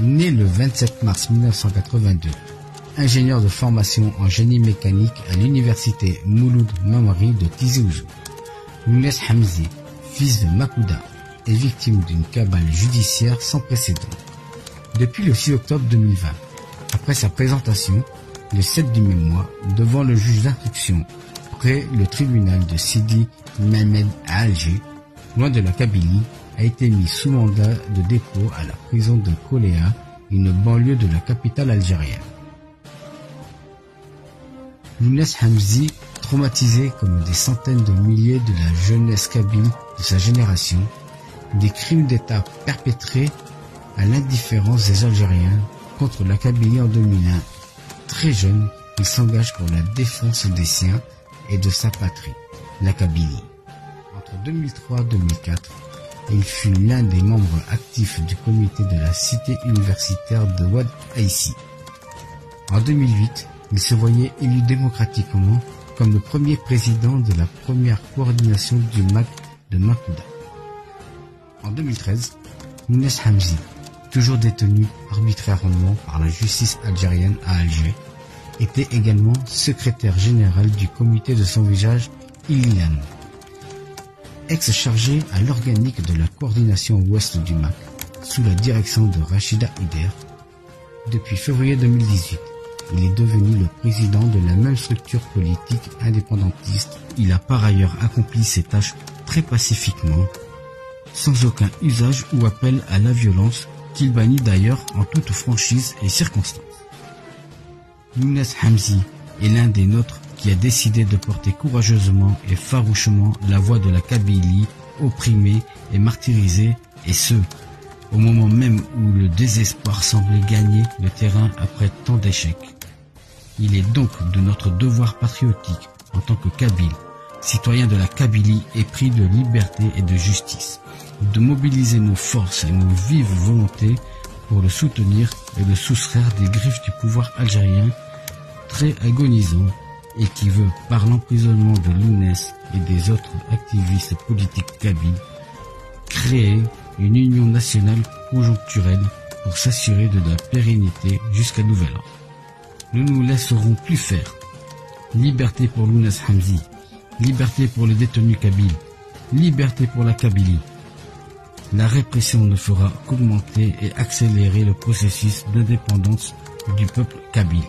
Né le 27 mars 1982, ingénieur de formation en génie mécanique à l'université Mouloud Mammari de Tizi Ouzou, Lounès Hamzi, fils de Makouda, est victime d'une cabale judiciaire sans précédent. Depuis le 6 octobre 2020, après sa présentation, le 7 du même mois, devant le juge d'instruction, près le tribunal de Sidi Mehmed à Alger, loin de la Kabylie, a été mis sous mandat de dépôt à la prison de Koléa, une banlieue de la capitale algérienne. Lounès Hamzi, traumatisé comme des centaines de milliers de la jeunesse kabyle de sa génération, des crimes d'État perpétrés à l'indifférence des Algériens contre la Kabylie en 2001. Très jeune, il s'engage pour la défense des siens et de sa patrie, la Kabylie. Entre 2003 et 2004, il fut l'un des membres actifs du comité de la cité universitaire de Oued Aïssi. En 2008, il se voyait élu démocratiquement comme le premier président de la première coordination du MAC de Makouda. En 2013, Lounès Hamzi, toujours détenu arbitrairement par la justice algérienne à Alger, était également secrétaire général du comité de sauvetage Ilian, ex-chargé à l'organique de la coordination ouest du MAC, sous la direction de Rachida Ider. Depuis février 2018, il est devenu le président de la même structure politique indépendantiste. Il a par ailleurs accompli ses tâches très pacifiquement, sans aucun usage ou appel à la violence, qu'il bannit d'ailleurs en toute franchise et circonstance. Lounès Hamzi est l'un des nôtres qui a décidé de porter courageusement et farouchement la voix de la Kabylie, opprimée et martyrisée, et ce, au moment même où le désespoir semblait gagner le terrain après tant d'échecs. Il est donc de notre devoir patriotique, en tant que Kabyle, citoyen de la Kabylie épris de liberté et de justice, de mobiliser nos forces et nos vives volontés pour le soutenir et le soustraire des griffes du pouvoir algérien, très agonisant, et qui veut, par l'emprisonnement de Lounès et des autres activistes politiques kabyles, créer une union nationale conjoncturelle pour s'assurer de la pérennité jusqu'à nouvel ordre. Nous ne nous laisserons plus faire. Liberté pour Lounès Hamzi, liberté pour les détenus kabyles, liberté pour la Kabylie. La répression ne fera qu'augmenter et accélérer le processus d'indépendance du peuple kabyle.